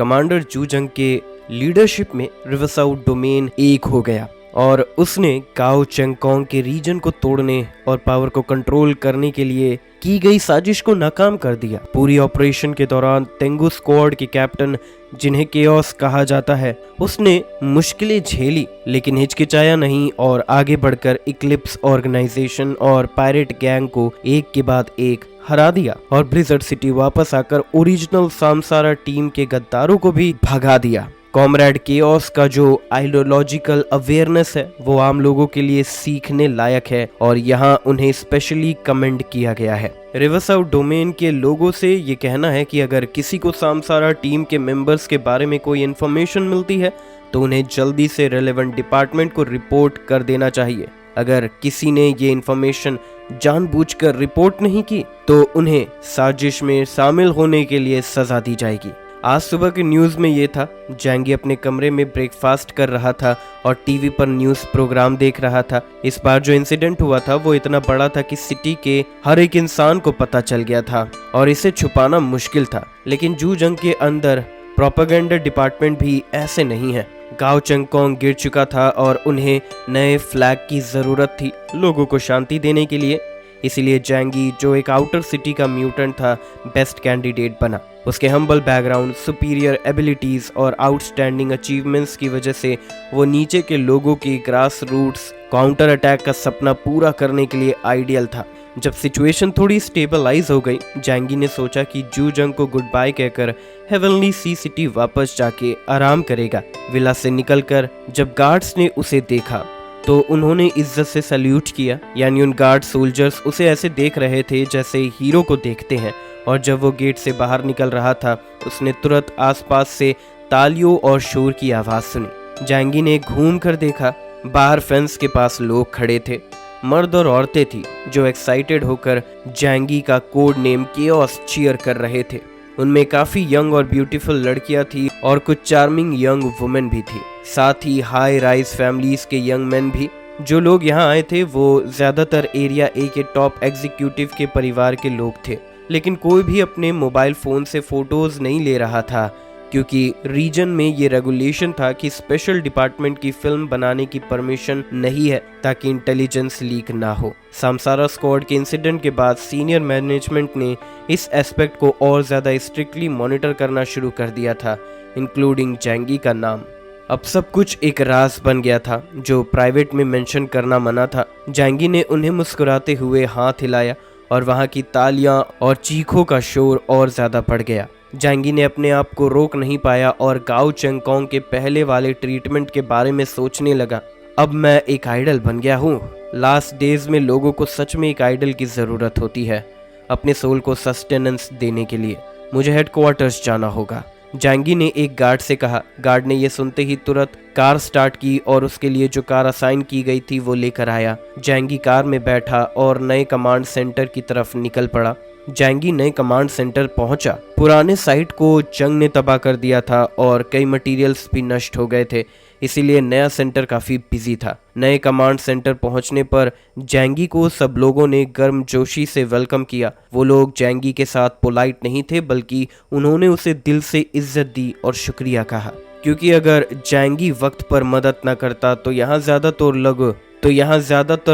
Commander जूजंग के leadership में रिवरसाउ domain एक हो गया और उसने गाओ चेंगकोंग के रीजन को तोड़ने और पावर को कंट्रोल करने के लिए की गई साजिश को नाकाम कर दिया। पूरी ऑपरेशन के दौरान तेंगु स्क्वाड के कैप्टन, जिन्हें केओस कहा जाता है, उसने मुश्किलें झेली लेकिन हिचकिचाया नहीं और आगे बढ़कर इक्लिप्स ऑर्गेनाइजेशन और पायरेट गैंग को एक के बाद एक हरा दिया और ब्लिज़र्ड सिटी वापस आकर ओरिजिनल सामसारा टीम के गद्दारों को भी भगा दिया। कॉमरेड केओस का जो आइडियोलॉजिकल अवेयरनेस है वो आम लोगों के लिए सीखने लायक है और यहाँ उन्हें स्पेशली कमेंड किया गया है। रिवरसाउ डोमेन के लोगों से ये कहना है कि अगर किसी को सामसारा टीम के मेंबर्स के बारे में कोई इन्फॉर्मेशन मिलती है तो उन्हें जल्दी से रेलेवेंट डिपार्टमेंट को रिपोर्ट कर देना चाहिए। अगर किसी ने ये इन्फॉर्मेशन जानबूझकर रिपोर्ट नहीं की तो उन्हें साजिश में शामिल होने के लिए सजा दी जाएगी। आज सुबह के न्यूज़ में ये था, जैंगी अपने कमरे में ब्रेकफास्ट कर रहा था और टीवी पर न्यूज़ प्रोग्राम देख रहा था। इस बार जो इंसिडेंट हुआ था वो इतना बड़ा था कि सिटी के हर एक इंसान को पता चल गया था और इसे छुपाना मुश्किल था। लेकिन जूजंग के अंदर प्रोपेगेंडा डिपार्टमेंट भी ऐसे नहीं है। गाओ चेंगकोंग गिर चुका था और उन्हें नए फ्लैग की ज़रूरत थी लोगों को शांति देने के लिए। इसीलिए जैंगी, जो एक आउटर सिटी का म्यूटेंट था, बेस्ट कैंडिडेट बना। उसके हम्बल बैकग्राउंड, सुपीरियर एबिलिटीज और आउटस्टैंडिंग अचीवमेंट्स की वजह से वो नीचे के लोगों की ग्रास रूट्स काउंटर अटैक का सपना पूरा करने के लिए आइडियल था। जब सिचुएशन थोड़ी स्टेबलाइज हो गई, जैंगी ने सोचा कि जूजंग को गुड बाय कहकर हेवनली सी सिटी वापस जाके आराम करेगा। विला से निकलकर जब गार्ड्स ने उसे देखा तो उन्होंने इज्जत से सैल्यूट किया, यानी उन गार्ड सोल्जर्स उसे ऐसे देख रहे थे जैसे हीरो को देखते हैं। और जब वो गेट से बाहर निकल रहा था उसने तुरंत आसपास से तालियों और शोर की आवाज़ सुनी। जैंगी ने घूम कर देखा, बाहर फेंस के पास लोग खड़े थे, मर्द और औरतें थी जो एक्साइटेड होकर जैंगी का कोड नेम केओस चीयर कर रहे थे। उनमें काफ़ी यंग और ब्यूटीफुल लड़कियां थी और कुछ चार्मिंग यंग वुमेन भी थी, साथ ही हाई राइज फैमिलीज के यंग मैन भी। जो लोग यहाँ आए थे वो ज़्यादातर एरिया ए के टॉप एग्जीक्यूटिव के परिवार के लोग थे, लेकिन कोई भी अपने मोबाइल फ़ोन से फ़ोटोज़ नहीं ले रहा था क्योंकि रीजन में ये रेगुलेशन था कि स्पेशल डिपार्टमेंट की फिल्म बनाने की परमिशन नहीं है ताकि इंटेलिजेंस लीक ना हो। सामसारा स्क्वाड के इंसिडेंट के बाद सीनियर मैनेजमेंट ने इस एस्पेक्ट को और ज़्यादा स्ट्रिक्टली मॉनिटर करना शुरू कर दिया था, इंक्लूडिंग जैंगी का नाम। अब सब कुछ एक राज बन गया था जो प्राइवेट में मेंशन करना मना था। जैंगी ने उन्हें मुस्कुराते हुए हाथ हिलाया और वहाँ की तालियां और चीखों का शोर और ज़्यादा बढ़ गया। जैंगी ने अपने आप को रोक नहीं पाया और गाओ चेंगकोंग के पहले वाले ट्रीटमेंट के बारे में सोचने लगा। अब मैं एक आइडल बन गया हूँ। लास्ट डेज में लोगों को सच में एक आइडल की ज़रूरत होती है अपने सोल को सस्टेनेंस देने के लिए। मुझे हेडक्वार्टर्स जाना होगा, जैंगी ने एक गार्ड से कहा। गार्ड ने यह सुनते ही तुरंत कार स्टार्ट की और उसके लिए जो कार असाइन की गई थी वो लेकर आया। जैंगी कार में बैठा और नए कमांड सेंटर की तरफ निकल पड़ा। जैंगी नए कमांड सेंटर पहुंचा। पुराने साइट को जंग ने तबाह कर दिया था और कई मटेरियल्स भी नष्ट हो गए थे, इसीलिए नया सेंटर काफ़ी बिजी था। नए कमांड सेंटर पहुंचने पर जैंगी को सब लोगों ने गर्मजोशी से वेलकम किया। वो लोग जैंगी के साथ पोलाइट नहीं थे बल्कि उन्होंने उसे दिल से इज्जत दी और शुक्रिया कहा, क्योंकि अगर जैंगी वक्त पर मदद न करता तो यहाँ ज़्यादातर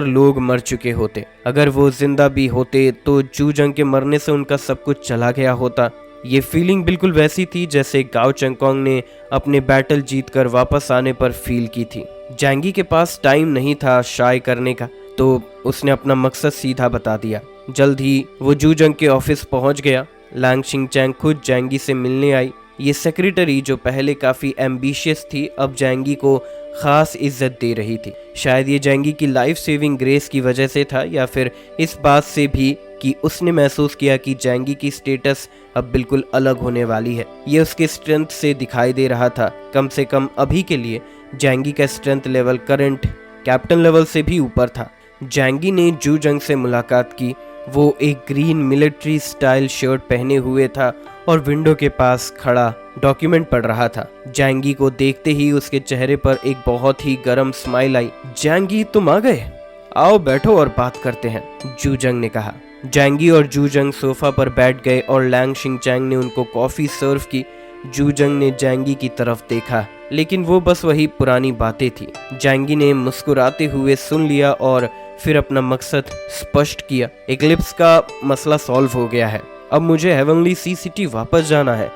लोग मर चुके होते। अगर वो जिंदा भी होते तो जूजंग के मरने से उनका सब कुछ चला गया होता। ये फीलिंग बिल्कुल वैसी थी जैसे गाओ चेंगकोंग ने अपने बैटल जीतकर वापस आने पर फील की थी। जैंगी के पास टाइम नहीं था शाय करने का, तो उसने अपना मकसद सीधा बता दिया। जल्द ही वो जूजंग के ऑफिस पहुंच गया। लैंग शिंगचैंग खुद जैंगी से मिलने आई। ये सेक्रेटरी जो पहले काफ़ी एम्बिशियस थी अब जैंगी को ख़ास इज्जत दे रही थी। शायद ये जैंगी की लाइफ सेविंग ग्रेस की वजह से था या फिर इस बात से भी कि उसने महसूस किया कि जैंगी की स्टेटस अब बिल्कुल अलग होने वाली है। ये उसके स्ट्रेंथ से दिखाई दे रहा था। कम से कम अभी के लिए जैंगी का strength level current captain level से भी ऊपर था। जैंगी ने जूजंग से मुलाकात की। वो एक ग्रीन मिलिट्री स्टाइल शर्ट पहने हुए था और विंडो के पास खड़ा डॉक्यूमेंट पढ़ रहा था। जैंगी को देखते ही उसके चेहरे पर एक बहुत ही गर्म स्माइल आई। जैंगी, तुम आ गए, आओ बैठो और बात करते हैं, जूजंग ने कहा। जैंगी और जूजंग सोफा पर बैठ गए और लैंग शिंगचैंग ने उनको कॉफ़ी सर्व की। जूजंग ने जैंगी की तरफ देखा, लेकिन वो बस वही पुरानी बातें थी। जैंगी ने मुस्कुराते हुए सुन लिया और फिर अपना मकसद स्पष्ट किया। इक्लिप्स का मसला सॉल्व हो गया है, अब मुझे हेवनली सी सिटी वापस जाना है।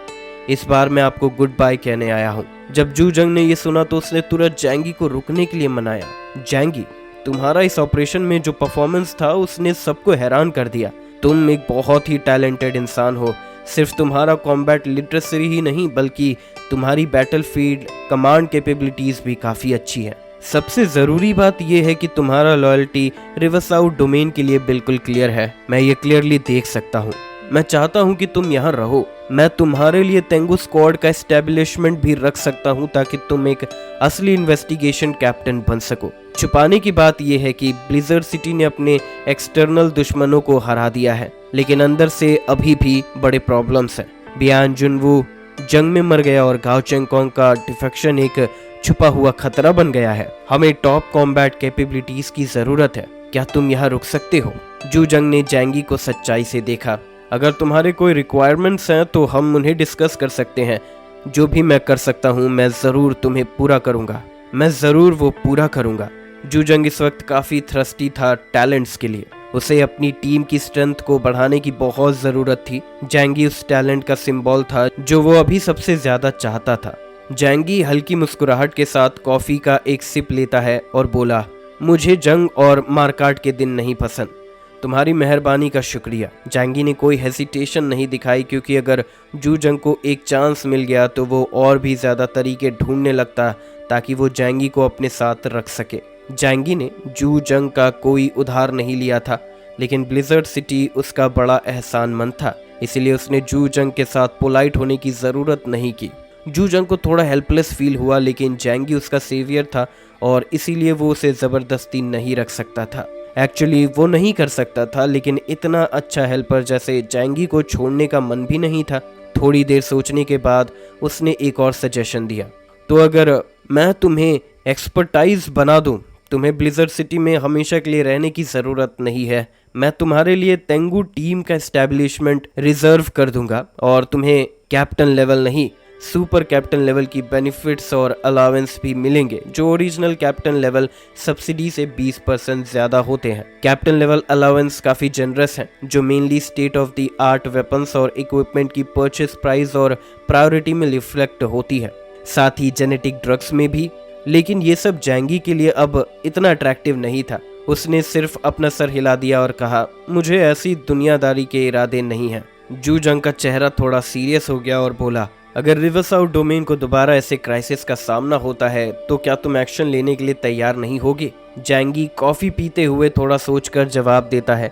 इस बार मैं आपको गुड बाय कहने आया हूँ। जब जूजंग ने ये सुना तो उसने तुरंत जैंगी को रुकने के लिए मनाया। जैंगी, तुम्हारा इस ऑपरेशन में जो परफॉर्मेंस था उसने सबको हैरान कर दिया। तुम एक बहुत ही टैलेंटेड इंसान हो। सिर्फ तुम्हारा कॉम्बैट लिटरेसी ही नहीं बल्कि तुम्हारी बैटलफील्ड कमांड कैपेबिलिटीज भी काफ़ी अच्छी है। सबसे ज़रूरी बात यह है कि तुम्हारा लॉयल्टी रिवरसाउथ डोमेन के लिए बिल्कुल क्लियर है। मैं ये क्लियरली देख सकता हूँ। मैं चाहता हूँ कि तुम यहाँ रहो। मैं तुम्हारे लिए तेंगू स्क्वाड का एस्टेब्लिशमेंट भी रख सकता हूँ ताकि तुम एक असली इन्वेस्टिगेशन कैप्टन बन सको। छुपाने की बात यह है कि ब्लिजर्ड सिटी ने अपने एक्सटर्नल दुश्मनों को हरा दिया है, लेकिन अंदर से अभी भी बड़े प्रॉब्लम्स हैं। बियान जुनवू जंग में मर गया और गाओ चेंगकोंग का डिफेक्शन एक छुपा हुआ खतरा बन गया है। हमें टॉप कॉम्बैट कैपेबिलिटीज की जरूरत है। क्या तुम यहाँ रुक सकते हो? जूजंग ने जैंगी को सच्चाई से देखा। अगर तुम्हारे कोई रिक्वायरमेंट्स हैं तो हम उन्हें डिस्कस कर सकते हैं। जो भी मैं कर सकता हूँ मैं ज़रूर तुम्हें पूरा करूँगा। मैं ज़रूर वो पूरा करूँगा। जूजंग इस वक्त काफ़ी थ्रस्टी था टैलेंट्स के लिए। उसे अपनी टीम की स्ट्रेंथ को बढ़ाने की बहुत ज़रूरत थी। जैंगी उस टैलेंट का सिंबल था जो वो अभी सबसे ज़्यादा चाहता था। जैंगी हल्की मुस्कुराहट के साथ कॉफ़ी का एक सिप लेता है और बोला, मुझे जंग और मारकाट के दिन नहीं पसंद। तुम्हारी मेहरबानी का शुक्रिया। जैंगी ने कोई हेसिटेशन नहीं दिखाई, क्योंकि अगर जूजंग को एक चांस मिल गया तो वो और भी ज़्यादा तरीके ढूंढने लगता ताकि वो जैंगी को अपने साथ रख सके। जैंगी ने जूजंग का कोई उधार नहीं लिया था, लेकिन ब्लिजर्ड सिटी उसका बड़ा एहसानमंद था, इसलिए उसने जूजंग के साथ पोलाइट होने की ज़रूरत नहीं की। जूजंग को थोड़ा हेल्पलेस फील हुआ, लेकिन जैंगी उसका सेवियर था और इसीलिए वो उसे ज़बरदस्ती नहीं रख सकता था। एक्चुअली वो नहीं कर सकता था, लेकिन इतना अच्छा हेल्पर जैसे जैंगी को छोड़ने का मन भी नहीं था। थोड़ी देर सोचने के बाद उसने एक और सजेशन दिया, तो अगर मैं तुम्हें एक्सपर्टाइज बना दूं, तुम्हें ब्लिजर्ड सिटी में हमेशा के लिए रहने की ज़रूरत नहीं है। मैं तुम्हारे लिए तेंगू टीम का एस्टैब्लिशमेंट रिजर्व कर दूंगा और तुम्हें कैप्टन लेवल नहीं super captain level key benefits और अलावेंस भी मिलेंगे, जो ओरिजिनल कैप्टन लेवल सब्सिडी से 20% ज़्यादा होते हैं। कैप्टन लेवल अलावेंस काफ़ी जनरस हैं, जो mainly state of the art weapons और इक्विपमेंट की परचेस प्राइस और प्रायोरिटी में रिफ्लेक्ट होती है, साथ ही जेनेटिक ड्रग्स में भी। लेकिन ये सब जैंगी के लिए अब इतना अट्रैक्टिव नहीं था। उसने सिर्फ अपना सर हिला दिया और कहा, मुझे ऐसी दुनियादारी के इरादे नहीं हैं। जूजंग का चेहरा थोड़ा सीरियस हो गया और बोला, अगर रिवरसाउथ डोमेन को दोबारा ऐसे क्राइसिस का सामना होता है तो क्या तुम एक्शन लेने के लिए तैयार नहीं होगे? जैंगी कॉफ़ी पीते हुए थोड़ा सोचकर जवाब देता है,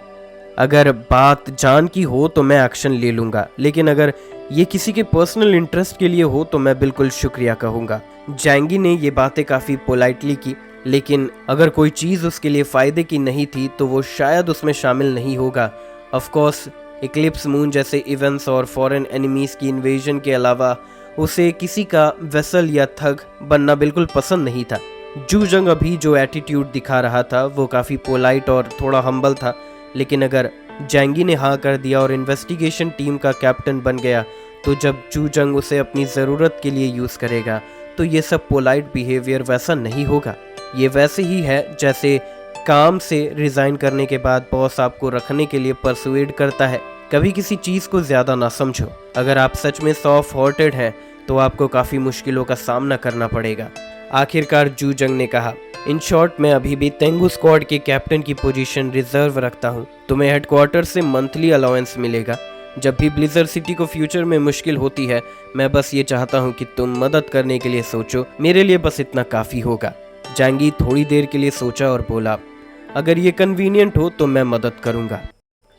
अगर बात जान की हो तो मैं एक्शन ले लूँगा, लेकिन अगर ये किसी के पर्सनल इंटरेस्ट के लिए हो तो मैं बिल्कुल शुक्रिया कहूँगा। जैंगी ने ये बातें काफ़ी पोलाइटली की, लेकिन अगर कोई चीज़ उसके लिए फ़ायदे की नहीं थी तो वो शायद उसमें शामिल नहीं होगा। ऑफकोर्स इक्लिप्स मून जैसे इवेंट्स और फॉरेन एनिमीज़ की इन्वेजन के अलावा उसे किसी का वेसल या थग बनना बिल्कुल पसंद नहीं था। जूजंग अभी जो एटीट्यूड दिखा रहा था वो काफ़ी पोलाइट और थोड़ा हम्बल था, लेकिन अगर जैंगी ने हाँ कर दिया और इन्वेस्टिगेशन टीम का कैप्टन बन गया तो जब जूजंग उसे अपनी ज़रूरत के लिए यूज़ करेगा तो ये सब पोलाइट बिहेवियर वैसा नहीं होगा। ये वैसे ही है जैसे काम से रिज़ाइन करने के बाद बॉस आपको रखने के लिए परसुएड करता है। कभी किसी चीज़ को ज़्यादा ना समझो। अगर आप सच में सॉफ्ट हार्टेड हैं तो आपको काफ़ी मुश्किलों का सामना करना पड़ेगा। आखिरकार जूजंग ने कहा, इन शॉर्ट मैं अभी भी तेंगू स्क्वाड के कैप्टन की पोजीशन रिजर्व रखता हूँ। तुम्हें हेडक्वार्टर से मंथली अलाउंस मिलेगा। जब भी ब्लिजर्ड सिटी को फ्यूचर में मुश्किल होती है, मैं बस ये चाहता हूँ कि तुम मदद करने के लिए सोचो। मेरे लिए बस इतना काफ़ी होगा। जैंगी थोड़ी देर के लिए सोचा और बोला, अगर ये कन्वीनियंट हो तो मैं मदद करूँगा।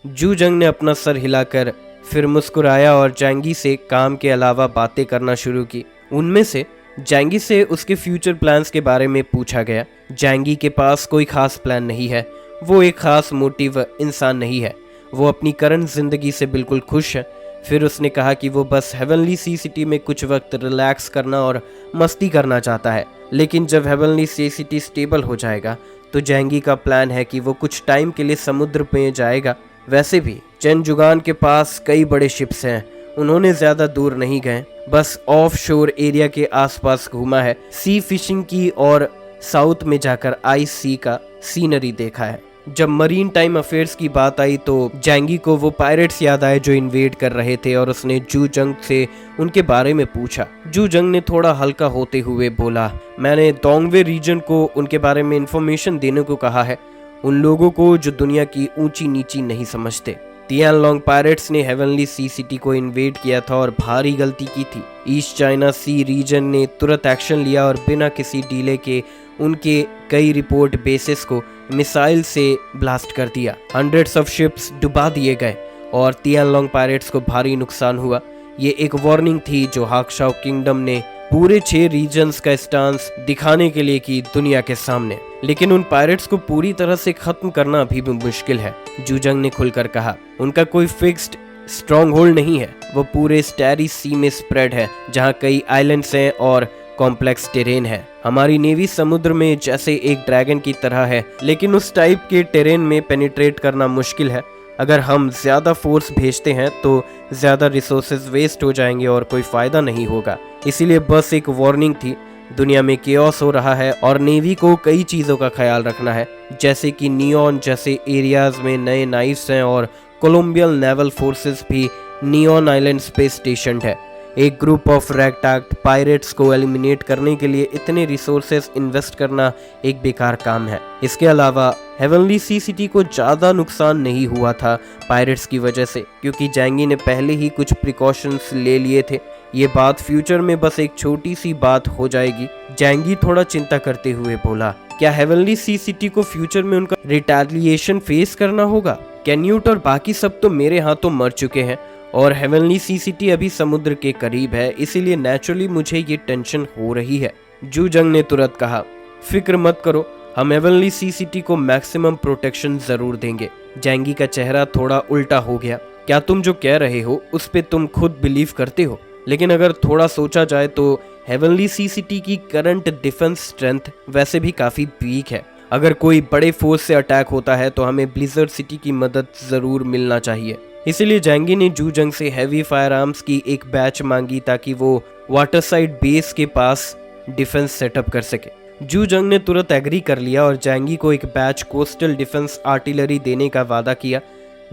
जूजंग ने अपना सर हिलाकर फिर मुस्कुराया और जैंगी से काम के अलावा बातें करना शुरू की। उनमें से जैंगी से उसके फ्यूचर प्लान्स के बारे में पूछा गया। जैंगी के पास कोई खास प्लान नहीं है। वो एक खास मोटिव इंसान नहीं है। वो अपनी करंट ज़िंदगी से बिल्कुल खुश है। फिर उसने कहा कि वो बस हेवनली सी सिटी में कुछ वक्त रिलैक्स करना और मस्ती करना चाहता है। लेकिन जब हेवनली सी सिटी स्टेबल हो जाएगा तो जैंगी का प्लान है कि वो कुछ टाइम के लिए समुद्र में जाएगा। वैसे भी चेन जुगान के पास कई बड़े शिप्स हैं। उन्होंने ज्यादा दूर नहीं गए, बस ऑफ शोर एरिया के आसपास घूमा है, सी फिशिंग की और साउथ में जाकर आइस सी का सीनरी देखा है। जब मरीन टाइम अफेयर्स की बात आई तो जैंगी को वो पायरेट्स याद आए जो इन्वेड कर रहे थे और उसने जू जंग से उनके बारे में पूछा। जू जंग ने थोड़ा हल्का होते हुए बोला, मैंने डोंगवे रीजन को उनके बारे में इंफॉर्मेशन देने को कहा है, उन लोगों को जो दुनिया की ऊंची नीची नहीं समझते। तियानलोंग पायरेट्स ने हेवनली सी सिटी को इन्वेड किया था और भारी गलती की थी। ईस्ट चाइना सी रीजन ने तुरंत एक्शन लिया और बिना किसी डीले के उनके कई रिपोर्ट बेसिस को मिसाइल से ब्लास्ट कर दिया। हंड्रेड्स ऑफ शिप्स डुबा दिए गए और तियानलोंग पायरेट्स को भारी नुकसान हुआ। ये एक वार्निंग थी जो हाक्शाओ किंगडम ने पूरे 6 रीजन्स का स्टांस दिखाने के लिए की दुनिया के सामने। लेकिन उन पायरेट्स को पूरी तरह से खत्म करना अभी भी मुश्किल है, जू जंग ने खुलकर कहा। उनका कोई फिक्स्ड स्ट्रॉन्ग होल्ड नहीं है, वो पूरे स्टैरी सी में स्प्रेड है जहाँ कई आइलैंड्स हैं और कॉम्प्लेक्स टेरेन है। हमारी नेवी समुद्र में जैसे एक ड्रैगन की तरह है, लेकिन उस टाइप के टेरेन में पेनिट्रेट करना मुश्किल है। अगर हम ज्यादा फोर्स भेजते हैं तो ज्यादा रिसोर्सेज वेस्ट हो जाएंगे और कोई फायदा नहीं होगा। इसीलिए बस एक वार्निंग थी। दुनिया में केओस हो रहा है और नेवी को कई चीजों का ख्याल रखना है, जैसे कि नियॉन जैसे एरियाज में नए नाइफ्स हैं और कोलंबियन नेवल फोर्सेस भी नियॉन आइलैंड पे स्टेशनड है। एक ग्रुप ऑफ रैगटैग पायरेट्स को एलिमिनेट करने के लिए इतने रिसोर्सेस इन्वेस्ट करना एक बेकार काम है। इसके अलावा हेवनली सी सिटी को ज़्यादा नुकसान नहीं हुआ था पायरेट्स की वजह से, क्योंकि जैंगी ने पहले ही कुछ प्रिकॉशंस ले लिए थे। ये बात फ्यूचर में बस एक छोटी सी बात हो जाएगी। जैंगी थोड़ा चिंता करते हुए बोला, क्या हेवनली सी सिटी को फ्यूचर में उनका रिटेलिएशन फेस करना होगा? कैन्यूट और बाकी सब तो मेरे हाथों मर चुके हैं और हेवनली सी सिटी अभी समुद्र के करीब है, इसीलिए नेचुरली मुझे ये टेंशन हो रही है। जू जंग ने तुरंत कहा, फिक्र मत करो, हम हेवनली सी सिटी को मैक्सिमम प्रोटेक्शन जरूर देंगे। जैंगी का चेहरा थोड़ा उल्टा हो गया। क्या तुम जो कह रहे हो उस पे तुम खुद बिलीव करते हो? लेकिन अगर थोड़ा सोचा जाए तो हेवनली सी सिटी की करंट डिफेंस स्ट्रेंथ वैसे भी काफी वीक है। अगर कोई बड़े फोर्स से अटैक होता है तो हमें ब्लिजर्ड सिटी की मदद जरूर मिलना चाहिए। इसीलिए जैंगी ने जू जंग से हैवी फायर आर्म्स की एक बैच मांगी ताकि वो वाटरसाइड बेस के पास डिफेंस सेटअप कर सके। जू जंग ने तुरंत एग्री कर लिया और जैंगी को एक बैच कोस्टल डिफेंस आर्टिलरी देने का वादा किया।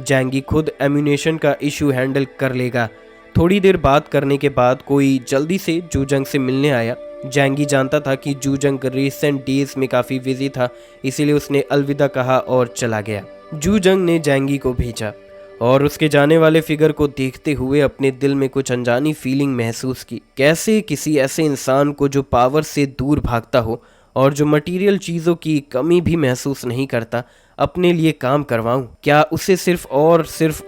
जैंगी खुद एम्यूनेशन का इशू हैंडल कर लेगा। थोड़ी देर बात करने के बाद कोई जल्दी से जू जंग से मिलने आया। जैंगी जानता था कि जू जंग रिसेंट डेज में काफ़ी बिजी था, इसीलिए उसने अलविदा कहा और चला गया। जू जंग ने जैंगी को भेजा और उसके जाने वाले फिगर को देखते हुए अपने दिल में कुछ अनजानी फीलिंग महसूस की। कैसे किसी ऐसे इंसान को जो पावर से दूर भागता हो और जो मटेरियल चीज़ों की कमी भी महसूस नहीं करता, अपने लिए काम करवाऊं? क्या उसे सिर्फ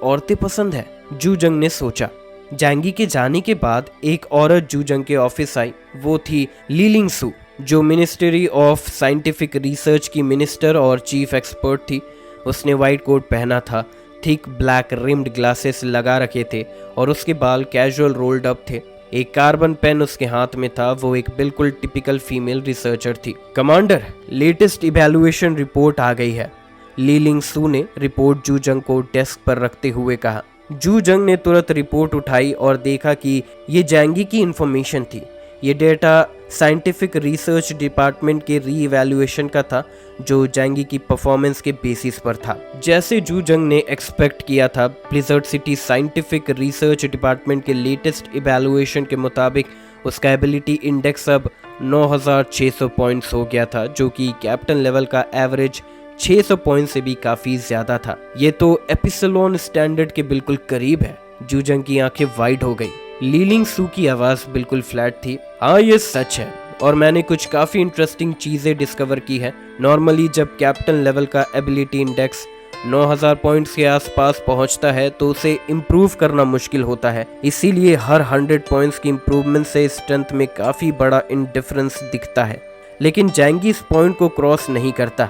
औरतें पसंद है? जू जंग ने सोचा। जैंगी के जाने के बाद एक औरत जू जंग के ऑफिस आई। वो थी लीलिंग सू, जो मिनिस्ट्री ऑफ साइंटिफिक रिसर्च की मिनिस्टर और चीफ एक्सपर्ट थी। उसने वाइट कोट पहना था, थिक ब्लैक रिम्ड ग्लासेस लगा रखे थे और उसके बाल कैजुअल रोल्ड अप थे। एक कार्बन पेन उसके हाथ में था। वो एक बिल्कुल टिपिकल फीमेल रिसर्चर थी। कमांडर, लेटेस्ट इवैल्यूएशन रिपोर्ट आ गई है, लीलिंग सू ने रिपोर्ट जू जंग को डेस्क पर रखते हुए कहा। जू जंग ने तुरंत रिपोर्ट उठाई और देखा कि ये जैंगी की इंफॉर्मेशन थी। ये डेटा साइंटिफिक रिसर्च डिपार्टमेंट के री-इवैल्यूएशन का था, जो जैंगी की परफॉर्मेंस के बेसिस पर था। जैसे जू जंग ने एक्सपेक्ट किया था, blizzard city scientific research department के लेटेस्ट इवैल्यूएशन के मुताबिक उसका एबिलिटी इंडेक्स अब 9600 पॉइंट्स हो गया था, जो कि कैप्टन लेवल का एवरेज 600 पॉइंट से भी काफी ज्यादा था। ये तो एपिसलोन स्टैंडर्ड के बिल्कुल करीब है। जू जंग की आंखें वाइड हो गई। लीलिंग सू की आवाज बिल्कुल फ्लैट थी। हाँ, ये सच है और मैंने कुछ काफी इंटरेस्टिंग चीजें डिस्कवर की है। नॉर्मली जब कैप्टन लेवल का एबिलिटी इंडेक्स 9000 पॉइंट्स के आसपास पहुंचता है तो उसे इम्प्रूव करना मुश्किल होता है। इसीलिए हर 100 पॉइंट्स की इम्प्रूवमेंट से स्ट्रेंथ में काफी बड़ा डिफरेंस दिखता है। लेकिन जैंगी इस पॉइंट को क्रॉस नहीं करता।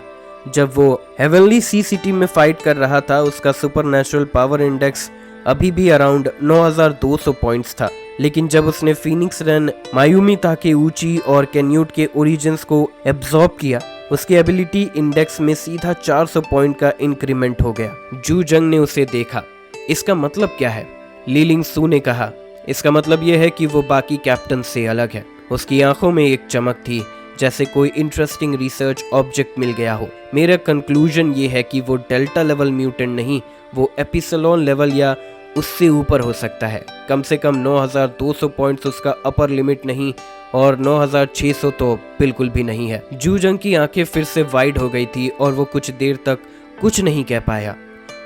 जब वो हेवनली सी सिटी में फाइट कर रहा था, उसका सुपरनेचुरल पावर इंडेक्स अभी भी अराउंड 9200 पॉइंट्स था। लेकिन जब उसने फीनिक्स रन, मायूमी ताके ऊंची और कैन्यूट के ओरिजिन्स को एब्जॉर्ब किया, उसके एबिलिटी इंडेक्स में सीधा 400 पॉइंट का इंक्रीमेंट हो गया। जू जंग ने उसे देखा। इसका मतलब क्या है? लीलिंग सू ने कहा, इसका मतलब यह है कि वो बाकी कैप्टन से अलग है। उसकी आंखों में एक चमक थी, जैसे कोई इंटरेस्टिंग रिसर्च ऑब्जेक्ट मिल गया हो। मेरा कंक्लूजन ये है कि वो डेल्टा लेवल म्यूटेंट नहीं, वो एपिसिलॉन लेवल या उससे ऊपर हो सकता है। कम से कम 9200 पॉइंट्स उसका अपर लिमिट नहीं, और 9600 तो बिल्कुल भी नहीं है। जू जंग की आंखें फिर से वाइड हो गई थी और वो कुछ देर तक कुछ नहीं कह पाया।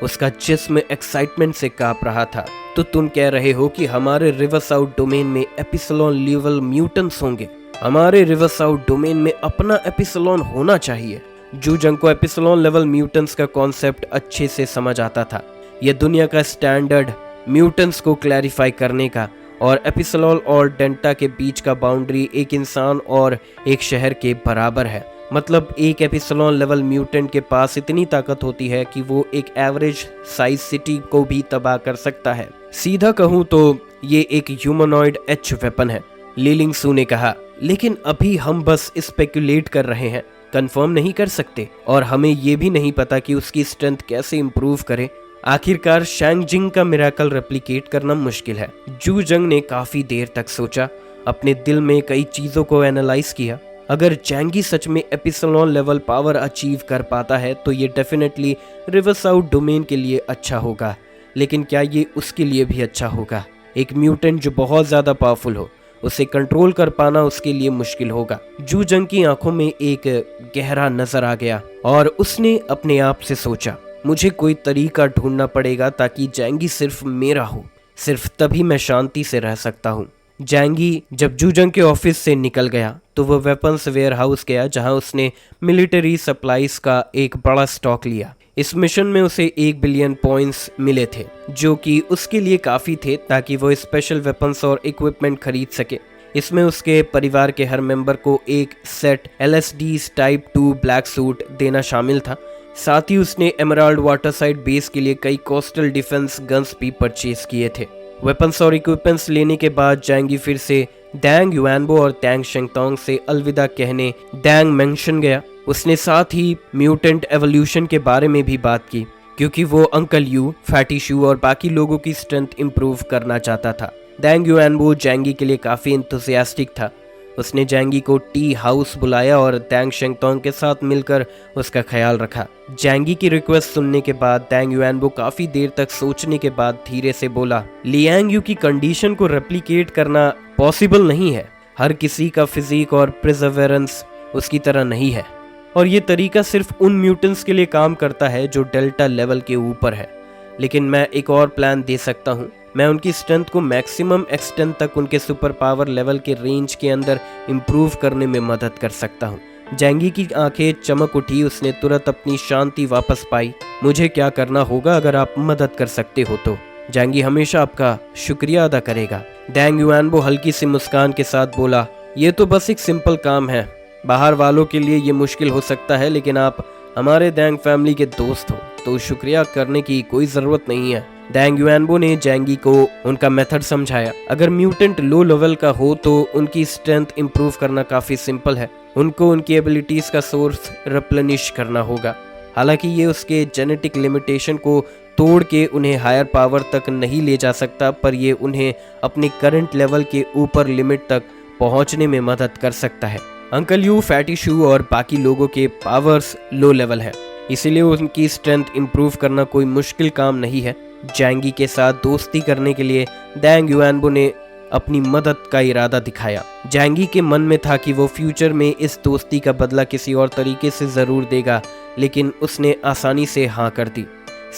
उसका जिस्म एक्साइटमेंट से कांप रहा था। तो तुम कह रहे हो कि हमारे रिवर साउथ डोमेन में एपिसिलॉन लेवल म्यूटेंट्स होंगे? हमारे रिवर साउथ डोमेन में अपना एपिसिलॉन होना चाहिए। जू जंग को एपिसिलॉन लेवल म्यूटेंट्स का कॉन्सेप्ट अच्छे से समझ आता था। यह दुनिया का स्टैंडर्ड म्यूटेंट्स को क्लैरिफाई करने का, और एपिसिलॉन और डेल्टा के बीच का बाउंड्री एक इंसान और एक शहर के बराबर है। मतलब एक एपिसिलॉन लेवल म्यूटेंट के पास इतनी ताकत होती है कि वो एक एवरेज साइज सिटी को भी तबाह कर सकता है। सीधा कहूँ तो ये एक ह्यूमनॉइड एच वेपन है, लीलिंग सू ने कहा। लेकिन अभी हम बस स्पेकुलेट कर रहे हैं, कंफर्म नहीं कर सकते, और हमें ये भी नहीं पता कि उसकी स्ट्रेंथ कैसे इंप्रूव करे। आखिरकार शैंग जिंग का मिरेकल रेप्लिकेट करना मुश्किल है। जू जंग ने काफी देर तक सोचा, अपने दिल में कई चीजों को एनालाइज किया। अगर जैंगी सच में एपिसिलॉन लेवल पावर अचीव कर पाता है तो ये डेफिनेटली रिवर साउथ डोमेन के लिए अच्छा होगा, लेकिन क्या ये उसके लिए भी अच्छा होगा? एक म्यूटेंट जो बहुत ज्यादा पावरफुल हो, उसे कंट्रोल कर पाना उसके लिए मुश्किल होगा। जू जंग की आंखों में एक गहरा नजर आ गया और उसने अपने आप से सोचा, मुझे कोई तरीका ढूंढना पड़ेगा ताकि जैंगी सिर्फ मेरा हो। सिर्फ तभी मैं शांति से रह सकता हूँ। जैंगी जब जू जंग के ऑफिस से निकल गया तो वह वेपन्स वेयर हाउस गया, जहां उसने मिलिट्री सप्लाईज का एक बड़ा स्टॉक लिया। इस मिशन में उसे 1 बिलियन पॉइंट्स मिले थे, जो कि उसके लिए काफ़ी थे ताकि वो स्पेशल वेपन्स और इक्विपमेंट खरीद सके। इसमें उसके परिवार के हर मेंबर को एक set LSD type 2 black suit देना शामिल था। साथ ही उसने एमराल्ड वाटरसाइड बेस के लिए कई कोस्टल डिफेंस गन्स भी परचेज किए थे। वेपन्स और इक्विपमेंट्स लेने के बाद जैंगी फिर से डैंग युआनबो और टैंग शेंगतोंग से अलविदा कहने डैंग मैंशन गया। उसने साथ ही म्यूटेंट एवोल्यूशन के बारे में भी बात की, क्योंकि वो अंकल यू, फैटी शू और बाकी लोगों की स्ट्रेंथ इंप्रूव करना चाहता था। डैंग युआनबो जैंगी के लिए काफ़ी इंथुसियास्टिक था। उसने जैंगी को टी हाउस बुलाया और टैंग शेंगतोंग के साथ मिलकर उसका ख्याल रखा। जैंगी की रिक्वेस्ट सुनने के बाद टैंग युआनबो काफ़ी देर तक सोचने के बाद धीरे से बोला, लियांग यू की कंडीशन को रेप्लिकेट करना पॉसिबल नहीं है। हर किसी का फिजिक और प्रिजर्वेरेंस उसकी तरह नहीं है, और ये तरीका सिर्फ उन म्यूटेंट्स के लिए काम करता है जो डेल्टा लेवल के ऊपर है। लेकिन मैं एक और प्लान दे सकता हूँ। मैं उनकी स्ट्रेंथ को मैक्सिमम एक्सटेंट तक उनके सुपर पावर लेवल के रेंज के अंदर इम्प्रूव करने में मदद कर सकता हूँ। जैंगी की आंखें चमक उठी। उसने तुरंत अपनी शांति वापस पाई। मुझे क्या करना होगा अगर आप मदद कर सकते हो तो? जैंगी हमेशा आपका शुक्रिया अदा करेगा। डैंग युआनबो हल्की सी मुस्कान के साथ बोला, ये तो बस एक सिंपल काम है। बाहर वालों के लिए ये मुश्किल हो सकता है, लेकिन आप हमारे डैंग फैमिली के दोस्त हो, तो शुक्रिया करने की कोई ज़रूरत नहीं है। डैंग युआनबो ने जैंगी को उनका मेथड समझाया। अगर म्यूटेंट लो लेवल का हो तो उनकी स्ट्रेंथ इंप्रूव करना काफ़ी सिंपल है। उनको उनकी एबिलिटीज़ का सोर्स रिप्लेनिश करना होगा। हालांकि ये उसके जेनेटिक लिमिटेशन को तोड़ के उन्हें हायर पावर तक नहीं ले जा सकता, पर ये उन्हें अपने करंट लेवल के ऊपर लिमिट तक पहुंचने में मदद कर सकता है। अंकल यू, फैटी शू और बाकी लोगों के पावर्स लो लेवल है, इसीलिए उनकी स्ट्रेंथ इंप्रूव करना कोई मुश्किल काम नहीं है। जैंगी के साथ दोस्ती करने के लिए डैंग युआनबो ने अपनी मदद का इरादा दिखाया। जैंगी के मन में था कि वो फ्यूचर में इस दोस्ती का बदला किसी और तरीके से ज़रूर देगा, लेकिन उसने आसानी से हाँ कर दी।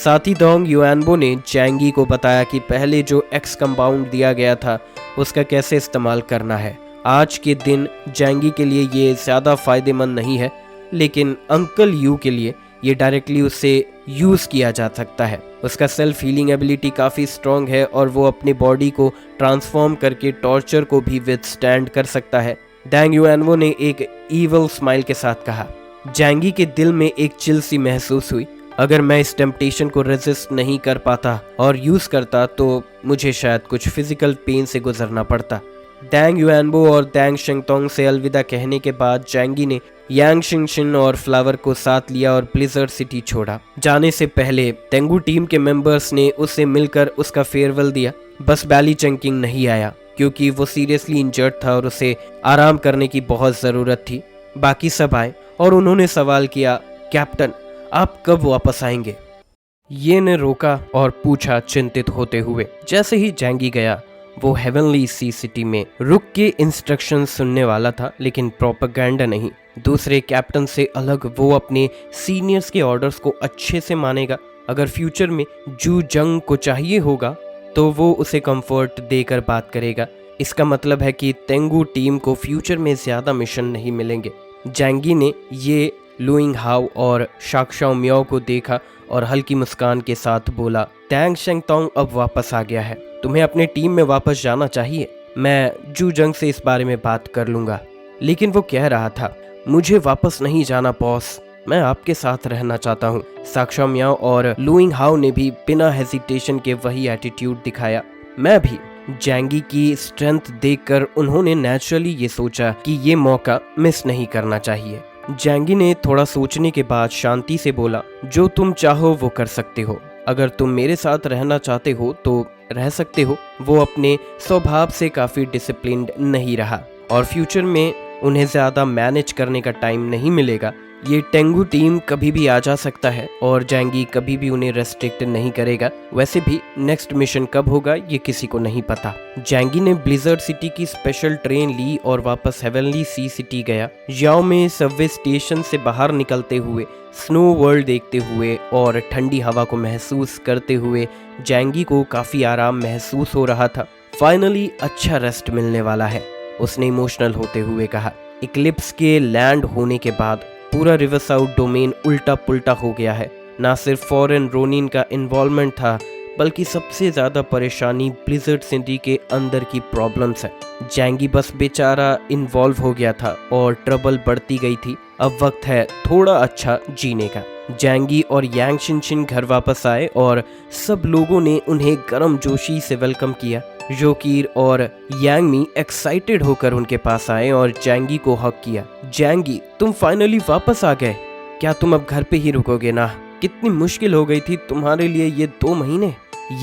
साथ ही डोंग युआनबो ने जैंगी को बताया कि पहले जो एक्स कंपाउंड दिया गया था उसका कैसे इस्तेमाल करना है। आज के दिन जैंगी के लिए ये ज़्यादा फ़ायदेमंद नहीं है, लेकिन अंकल यू के लिए ये डायरेक्टली उससे यूज़ किया जा सकता है। उसका सेल्फ हीलिंग एबिलिटी काफ़ी स्ट्रॉन्ग है और वो अपनी बॉडी को ट्रांसफॉर्म करके टॉर्चर को भी विथस्टैंड कर सकता है। डैंग युआनबो ने एक ईवल स्माइल के साथ कहा। जैंगी के दिल में एक चिल सी महसूस हुई। अगर मैं इस टेम्पटेशन को रेजिस्ट नहीं कर पाता और यूज़ करता तो मुझे शायद कुछ फिजिकल पेन से गुजरना पड़ता। डैंग युआनबो और डैंग शेंगतोंग से अलविदा कहने के बाद जैंगी ने यांग शिनशिन और फ्लावर को साथ लिया और ब्लिज़र्ड सिटी छोड़ा। जाने से पहले तेंगू टीम के मेंबर्स ने उससे मिलकर उसका फेयरवेल दिया। बस बैली चंकिंग नहीं आया क्योंकि वो सीरियसली इंजर्ड था और उसे आराम करने की बहुत ज़रूरत थी। बाकी सब आए और उन्होंने सवाल किया, कैप्टन आप कब वापस आएंगे? ये ने रोका और पूछा चिंतित होते हुए। जैसे ही जैंगी गया वो हेवनली सी सिटी में रुक के इंस्ट्रक्शन सुनने वाला था, लेकिन प्रोपेगेंडा नहीं। दूसरे कैप्टन से अलग वो अपने सीनियर्स के ऑर्डर्स को अच्छे से मानेगा। अगर फ्यूचर में जू जंग को चाहिए होगा तो वो उसे कंफर्ट देकर बात करेगा। इसका मतलब है कि तेंगू टीम को फ्यूचर में ज़्यादा मिशन नहीं मिलेंगे। जैंगी ने ये लुइंग हाउ और शाक्शाओ मियाओ को देखा और हल्की मुस्कान के साथ बोला, टैंग शेंगतोंग अब वापस आ गया है, तुम्हें अपने टीम में वापस जाना चाहिए। मैं जू जंग से इस बारे में बात कर लूँगा। लेकिन वो कह रहा था, मुझे वापस नहीं जाना बॉस, मैं आपके साथ रहना चाहता हूँ। शाक्शाओ मियाओ और लुइंग हाउ ने भी बिना हेजिटेशन के वही एटीट्यूड दिखाया। मैं भी। जैंगी की स्ट्रेंथ देखकर उन्होंने नेचुरली ये सोचा कि ये मौका मिस नहीं करना चाहिए। जैंगी ने थोड़ा सोचने के बाद शांति से बोला, जो तुम चाहो वो कर सकते हो। अगर तुम मेरे साथ रहना चाहते हो तो रह सकते हो। वो अपने स्वभाव से काफ़ी डिसिप्लिन्ड नहीं रहा और फ्यूचर में उन्हें ज़्यादा मैनेज करने का टाइम नहीं मिलेगा। ये टेंगू टीम कभी भी आ जा सकता है और जैंगी कभी भी उन्हें रेस्ट्रिक्ट नहीं करेगा। वैसे भी नेक्स्ट मिशन कब होगा ये किसी को नहीं पता। जैंगी ने ब्लिज़र्ड सिटी की स्पेशल ट्रेन ली और वापस हेवनली सी सिटी गया। याओ में सबवे स्टेशन से बाहर निकलते हुए, स्नो वर्ल्ड देखते हुए और ठंडी हवा को महसूस करते हुए जैंगी को काफ़ी आराम महसूस हो रहा था। फाइनली अच्छा रेस्ट मिलने वाला है, उसने इमोशनल होते हुए कहा। इक्लिप्स के लैंड होने के बाद पूरा रिवरसाउथ डोमेन उल्टा पुल्टा हो गया है। ना सिर्फ फॉरेन रोनिन का इन्वॉल्वमेंट था, बल्कि सबसे ज़्यादा परेशानी ब्लिज़र्ड सिटी के अंदर की प्रॉब्लम्स है। जैंगी बस बेचारा इन्वॉल्व हो गया था और ट्रबल बढ़ती गई थी। अब वक्त है थोड़ा अच्छा जीने का। जैंगी और यांग शिनशिन घर वापस आए और सब लोगों ने उन्हें गर्म जोशी से वेलकम किया। जोकीर और यांगमी एक्साइटेड होकर उनके पास आए और जैंगी को हक किया। जैंगी, तुम फाइनली वापस आ गए। क्या तुम अब घर पे ही रुकोगे ना? कितनी मुश्किल हो गई थी तुम्हारे लिए ये 2 महीने।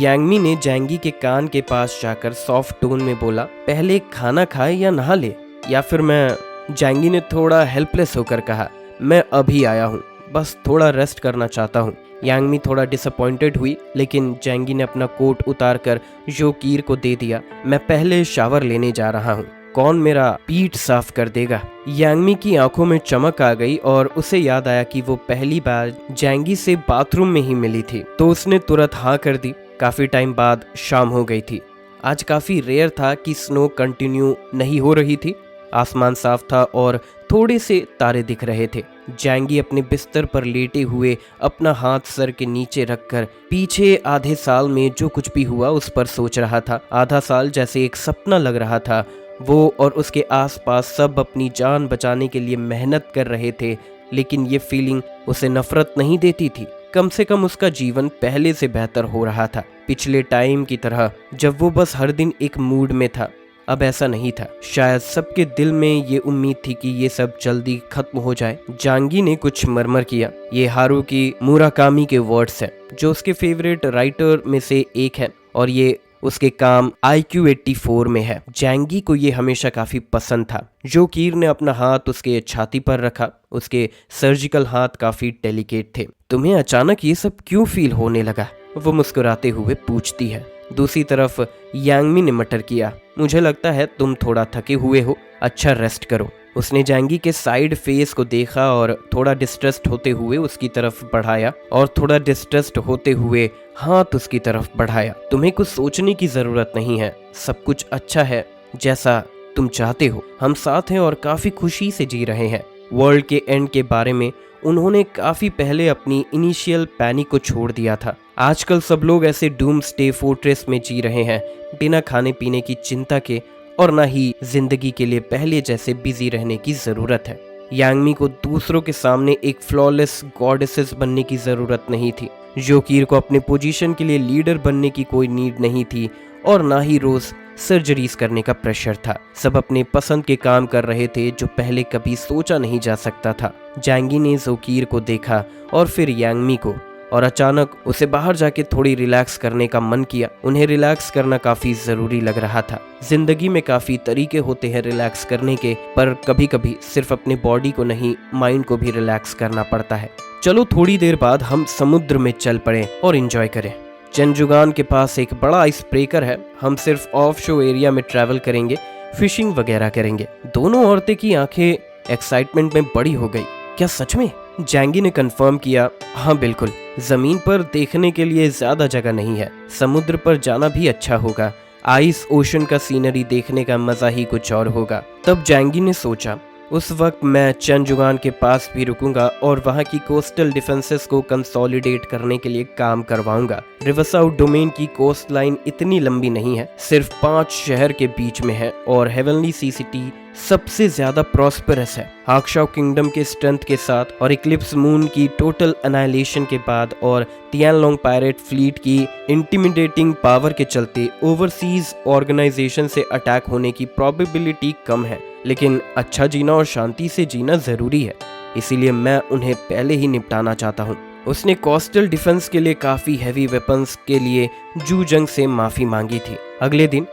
यांगमी ने जैंगी के कान के पास जाकर सॉफ्ट टोन में बोला, पहले खाना खाए या नहा ले, या फिर मैं। जैंगी ने थोड़ा हेल्पलेस होकर कहा, मैं अभी आया हूँ, बस थोड़ा रेस्ट करना चाहता हूँ। यांगमी थोड़ा डिसअपॉइंटेड हुई, लेकिन जैंगी ने अपना कोट उतारकर जोकीर को दे दिया। मैं पहले शावर लेने जा रहा हूँ, कौन मेरा पीठ साफ कर देगा? यांगमी की आंखों में चमक आ गई और उसे याद आया कि वो पहली बार जैंगी से बाथरूम में ही मिली थी, तो उसने तुरंत हाँ कर दी। काफी टाइम बाद शाम हो गई थी। आज काफी रेयर था कि स्नो कंटिन्यू नहीं हो रही थी। आसमान साफ था और थोड़े से तारे दिख रहे थे। जैंगी अपने बिस्तर पर लेटे हुए अपना हाथ सर के नीचे रखकर पीछे आधे साल में जो कुछ भी हुआ उस पर सोच रहा था। आधा साल जैसे एक सपना लग रहा था। वो और उसके आसपास सब अपनी जान बचाने के लिए मेहनत कर रहे थे, लेकिन ये फीलिंग उसे नफरत नहीं देती थी। कम से कम उसका जीवन पहले से बेहतर हो रहा था, पिछले टाइम की तरह जब वो बस हर दिन एक मूड में था। अब ऐसा नहीं था। शायद सबके दिल में ये उम्मीद थी कि ये सब जल्दी खत्म हो जाए। जैंगी ने कुछ मरमर किया। ये हारुकी मुराकामी के वर्ड्स हैं, जो उसके फेवरेट राइटर में से एक है और ये उसके काम IQ 84 में है। जैंगी को ये हमेशा काफी पसंद था। जोकीर ने अपना हाथ उसके छाती पर रखा। उसके सर्जिकल हाथ काफी डेलिकेट थे। तुम्हें अचानक ये सब क्यों फील होने लगा? वो मुस्कुराते हुए पूछती है। दूसरी तरफ यांगमी ने मटर किया, मुझे लगता है तुम थोड़ा थके हुए हो, अच्छा रेस्ट करो। उसने जैंगी के साइड फेस को देखा और थोड़ा डिस्ट्रेस्ड होते हुए उसकी तरफ बढ़ाया और थोड़ा डिस्ट्रेस्ड होते हुए हाथ उसकी तरफ बढ़ाया। तुम्हें कुछ सोचने की जरूरत नहीं है, सब कुछ अच्छा है जैसा तुम चाहते हो। हम साथ हैं और काफी खुशी से जी रहे हैं। वर्ल्ड के एंड के बारे में उन्होंने काफी पहले अपनी इनिशियल पैनिक को छोड़ दिया था। आजकल सब लोग ऐसे डूम्सडे फोर्ट्रेस में जी रहे हैं, बिना खाने पीने की चिंता के, और ना ही जिंदगी के लिए पहले जैसे बिजी रहने की जरूरत है। यांगमी को दूसरों के सामने एक फ्लॉलेस गॉडेसेस बनने की जरूरत नहीं थी। जोकीर को अपने पोजीशन के लिए लीडर बनने की कोई नीड नहीं थी और ना ही रोज सर्जरीज करने का प्रेशर था। सब अपने पसंद के काम कर रहे थे जो पहले कभी सोचा नहीं जा सकता था। जैंगी ने जोकीर को देखा और फिर यांगमी को, और अचानक उसे बाहर जाके थोड़ी रिलैक्स करने का मन किया। उन्हें रिलैक्स करना काफी जरूरी लग रहा था। जिंदगी में काफी तरीके होते हैं रिलैक्स करने के, पर कभी कभी सिर्फ अपने बॉडी को नहीं, माइंड को भी रिलैक्स करना पड़ता है। चलो थोड़ी देर बाद हम समुद्र में चल पड़े और एंजॉय करें। चेनजुगान के पास एक बड़ा आइस ब्रेकर है। हम सिर्फ ऑफ शो एरिया में ट्रैवल करेंगे, फिशिंग वगैरह करेंगे। दोनों औरतें की आंखें एक्साइटमेंट में बड़ी हो गई। क्या सच में? जैंगी ने कंफर्म किया, हाँ बिल्कुल। जमीन पर देखने के लिए ज्यादा जगह नहीं है, समुद्र पर जाना भी अच्छा होगा। आइस ओशन का सीनरी देखने का मजा ही कुछ और होगा। तब जैंगी ने सोचा, उस वक्त मैं चेनजुगान के पास भी रुकूंगा और वहां की कोस्टल डिफेंसेस को कंसोलिडेट करने के लिए काम करवाऊंगा। रिवरसाउथ डोमेन की कोस्ट लाइन इतनी लंबी नहीं है, सिर्फ 5 शहर के बीच में है और हेवनली सी सिटी सबसे ज्यादा प्रॉस्पेरस है। हाक्शाओ किंगडम के स्ट्रेंथ के साथ और इक्लिप्स मून की टोटल एनाइलेशन के बाद और तियानलोंग पायरेट फ्लीट की इंटिमिडेटिंग पावर के चलते ओवरसीज ऑर्गेनाइजेशन से अटैक होने की प्रोबेबिलिटी कम है। लेकिन अच्छा जीना और शांति से जीना जरूरी है, इसीलिए मैं उन्हें पहले ही निपटाना चाहता हूँ। उसने कोस्टल डिफेंस के लिए काफी हैवी वेपन्स के लिए जू जंग से माफी मांगी थी। अगले दिन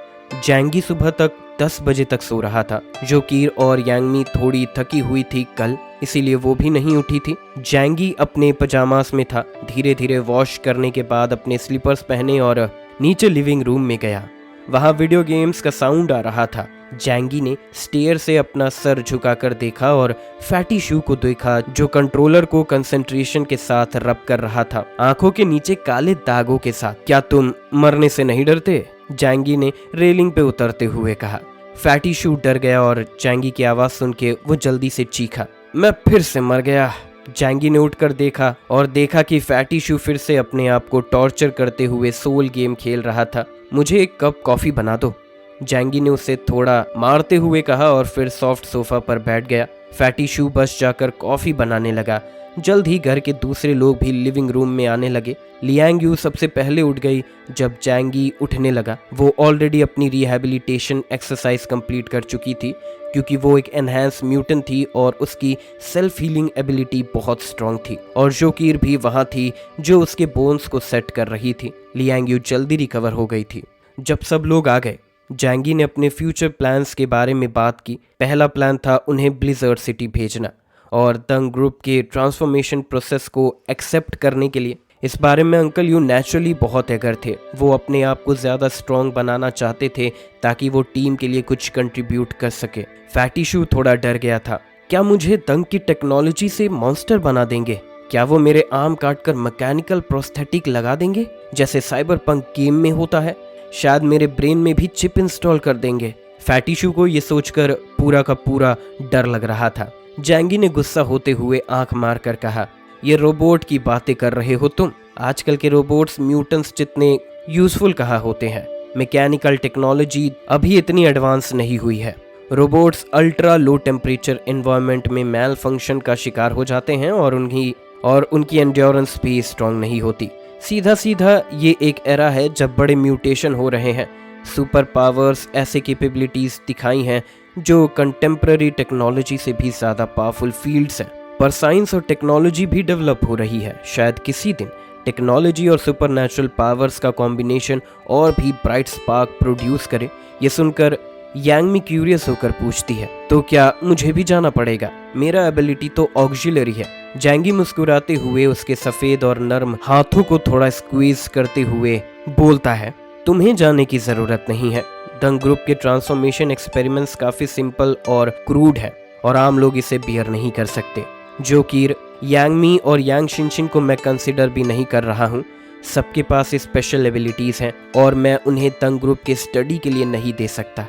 जैंगी सुबह तक 10 बजे तक सो रहा था। जोकीर और यांगमी थोड़ी थकी हुई थी कल, इसीलिए वो भी नहीं उठी थी। जैंगी अपने पजामास में था। धीरे धीरे वॉश करने के बाद अपने स्लीपर्स पहने और नीचे लिविंग रूम में गया। वहाँ वीडियो गेम्स का साउंड आ रहा था। जैंगी ने स्टेयर से अपना सर झुकाकर देखा और फैटी शू को देखा जो कंट्रोलर को कंसंट्रेशन के साथ रब कर रहा था, आंखों के नीचे काले दागों के साथ। क्या तुम मरने से नहीं डरते? जैंगी ने रेलिंग पे उतरते हुए कहा। फैटी शू डर गया और जैंगी की आवाज सुन के वो जल्दी से चीखा, मैं फिर से मर गया। जैंगी ने उठकर देखा और देखा कि फैटी शू फिर से अपने आप को टॉर्चर करते हुए सोल गेम खेल रहा था। मुझे एक कप कॉफी बना दो, जैंगी ने उसे थोड़ा मारते हुए कहा और फिर सॉफ्ट सोफा पर बैठ गया। फैटी शू बस जाकर कॉफी बनाने लगा। जल्द ही घर के दूसरे लोग भी लिविंग रूम में आने लगे। लियांग यू सबसे पहले उठ गई जब जैंगी उठने लगा। वो ऑलरेडी अपनी रिहैबिलिटेशन एक्सरसाइज कंप्लीट कर चुकी थी क्योंकि वो एक एनहांस म्यूटेंट थी और उसकी सेल्फ हीलिंग एबिलिटी बहुत स्ट्रांग थी। और जोकीर भी वहाँ थी जो उसके बोन्स को सेट कर रही थी। लियांग यू जल्दी रिकवर हो गई थी। जब सब लोग आ गए, जैंगी ने अपने फ्यूचर प्लान्स के बारे में बात की। पहला प्लान था उन्हें ब्लिजर्ड सिटी भेजना और दंग ग्रुप के ट्रांसफॉर्मेशन प्रोसेस को एक्सेप्ट करने के लिए। इस बारे में अंकल यू नेचुरली बहुत एगर थे। वो अपने आप को ज़्यादा स्ट्रॉन्ग बनाना चाहते थे ताकि वो टीम के लिए कुछ कंट्रीब्यूट कर सके। फैटी शू थोड़ा डर गया था। क्या मुझे दंग की टेक्नोलॉजी से मॉन्स्टर बना देंगे? क्या वो मेरे आर्म काटकर मैकेनिकल प्रोस्थेटिक लगा देंगे जैसे साइबर पंक गेम में होता है? शायद मेरे ब्रेन में भी चिप इंस्टॉल कर देंगे। फैटी शू को ये सोचकर पूरा का पूरा डर लग रहा था। जैंगी ने गुस्सा होते हुए आंख मारकर कहा, ये रोबोट की बातें कर रहे हो तुम? आजकल के रोबोट्स म्यूटेंट्स जितने यूजफुल कहाँ होते हैं। मैकेनिकल टेक्नोलॉजी अभी इतनी एडवांस नहीं हुई है। Robots ultra low temperature environment में मैल फंक्शन का शिकार हो जाते हैं और उनकी एंड्योरेंस भी स्ट्रांग नहीं होती। सीधा सीधा ये एक एरा है जब बड़े म्यूटेशन हो रहे हैं। सुपर पावर्स ऐसे कैपेबिलिटीज दिखाई हैं जो कंटेम्प्रेरी टेक्नोलॉजी से भी ज़्यादा पावरफुल फील्ड्स हैं। पर साइंस और टेक्नोलॉजी भी डेवलप हो रही है। शायद किसी दिन टेक्नोलॉजी और सुपरनैचुरल पावर्स का कॉम्बिनेशन और भी ब्राइट स्पार्क प्रोड्यूस करे। ये सुनकर यांगमी क्यूरियस होकर पूछती है, तो क्या मुझे भी जाना पड़ेगा? मेरा एबिलिटी तो ऑक्सिलरी है। जैंगी मुस्कुराते हुए उसके सफ़ेद और नर्म हाथों को थोड़ा स्क्वीज करते हुए बोलता है, तुम्हें जाने की ज़रूरत नहीं है। दंग ग्रुप के ट्रांसफॉर्मेशन एक्सपेरिमेंट्स काफ़ी सिंपल और क्रूड है और आम लोग इसे बियर नहीं कर सकते। जोकीर, यांगमी और यांग शिनशिन को मैं कंसिडर भी नहीं कर रहा हूँ। सबके पास स्पेशल एबिलिटीज़ हैं और मैं उन्हें दंग ग्रुप के स्टडी के लिए नहीं दे सकता।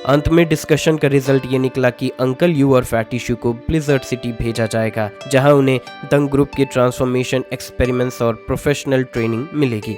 अंत में डिस्कशन का रिजल्ट ये निकला कि अंकल यू और फैटी शू को ब्लिजर्ड सिटी भेजा जाएगा, जहां उन्हें दंग ग्रुप के ट्रांसफॉर्मेशन एक्सपेरिमेंट्स और प्रोफेशनल ट्रेनिंग मिलेगी।